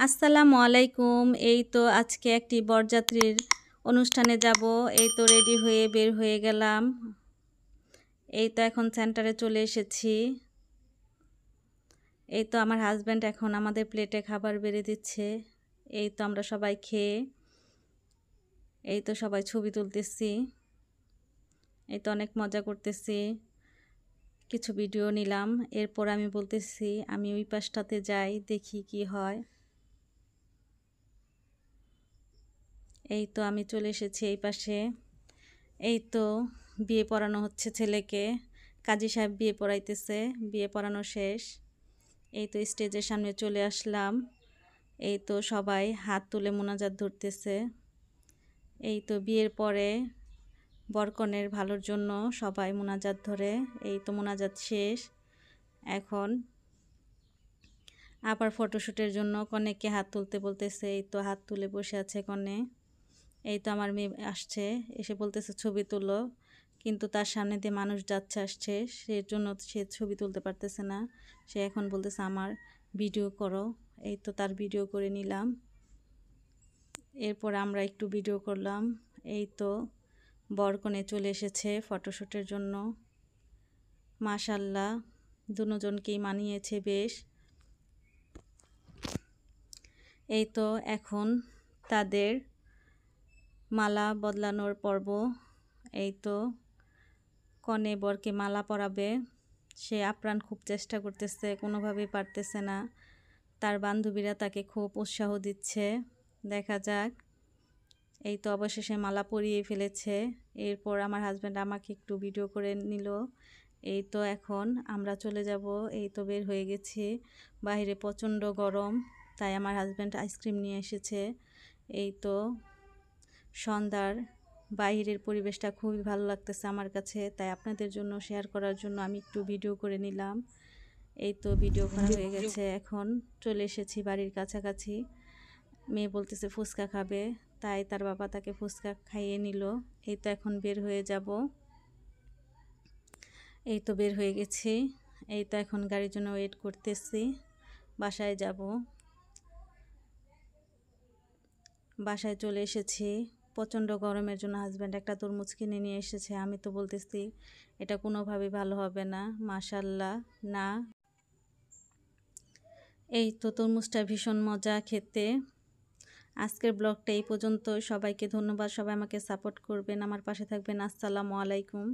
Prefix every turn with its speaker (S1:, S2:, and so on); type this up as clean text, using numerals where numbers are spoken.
S1: আসসালামু আলাইকুম। এই তো আজকে একটি বরযাত্রীর অনুষ্ঠানে যাব। এই তো রেডি হয়ে বের হয়ে গেলাম। এই তো এখন সেন্টারে চলে এসেছি। এই তো আমার হাজব্যান্ড এখন আমাদের প্লেটে খাবার বেড়ে দিচ্ছে। এই তো আমরা সবাই খেয়ে এই তো সবাই ছবি তুলতেছি। এই তো অনেক মজা করতেছি, কিছু ভিডিও নিলাম। এরপর আমি বলতেছি আমি ওই পাশটাতে যাই, দেখি কি হয়। এই তো আমি চলে এসেছি এই পাশে। এই তো বিয়ে পড়ানো হচ্ছে ছেলেকে, কাজী সাহেব বিয়ে পড়াইতেছে, বিয়ে পড়ানো শেষ। এই তো স্টেজের সামনে চলে আসলাম। এই তো সবাই হাত তুলে মোনাজাত ধরতেছে। এই তো বিয়ের পরে বরকনের ভালোর জন্য সবাই মোনাজাত ধরে। এই তো মোনাজাত শেষ। এখন আবার ফটোশ্যুটের জন্য কনেকে হাত তুলতে বলতেছে। এই তো হাত তুলে বসে আছে কনে। এই তো আমার মেয়ে আসছে, এসে বলতেছে ছবি তুলো, কিন্তু তার সামনে দিয়ে মানুষ যাচ্ছে আসছে, সেজন্য সে ছবি তুলতে পারতেছে না। সে এখন বলতেছে আমার ভিডিও করো। এই তো তার ভিডিও করে নিলাম। এরপর আমরা একটু ভিডিও করলাম। এই তো বরকনে চলে এসেছে ফটোশ্যুটের জন্য। মাশাআল্লাহ, দুজনকেই মানিয়েছে বেশ। এই তো এখন তাদের মালা বদলানোর পর্ব। এই তো কনে বরকে মালা পরাবে। সে আপ্রাণ খুব চেষ্টা করতেছে, কোনোভাবেই পারতেছে না। তার বান্ধবীরা তাকে খুব উৎসাহ দিচ্ছে। দেখা যাক। এই তো অবশেষে মালা পরিয়ে ফেলেছে। এরপর আমার হাজব্যান্ড আমাকে একটু ভিডিও করে নিল। এই তো এখন আমরা চলে যাব। এই তো বের হয়ে গেছি। বাইরে প্রচণ্ড গরম, তাই আমার হাজব্যান্ড আইসক্রিম নিয়ে এসেছে। এই তো সন্ধ্যার বাইরের পরিবেশটা খুবই ভালো লাগতেছে আমার কাছে, তাই আপনাদের জন্য শেয়ার করার জন্য আমি একটু ভিডিও করে নিলাম। এই তো ভিডিও করা হয়ে গেছে, এখন চলে এসেছি বাড়ির কাছাকাছি। মেয়ে বলতেছে ফুচকা খাবে, তাই তার বাবা তাকে ফুচকা খাইয়ে নিল। এই তো এখন বের হয়ে যাব। এই তো বের হয়ে গেছি। এই তো এখন গাড়ির জন্য ওয়েট করতেছি, বাসায় যাব। বাসায় চলে এসেছি। প্রচণ্ড গরমের জন্য হাজব্যান্ড একটা তরমুজ কিনে নিয়ে এসেছে। আমি তো বলতেছি এটা কোনোভাবেই ভালো হবে না, মাশাআল্লাহ না। এই তো তরমুজটা ভীষণ মজা খেতে। আজকের ব্লগটা এই পর্যন্ত। সবাইকে ধন্যবাদ, সবাই আমাকে সাপোর্ট করবেন, আমার পাশে থাকবেন। আসসালামু আলাইকুম।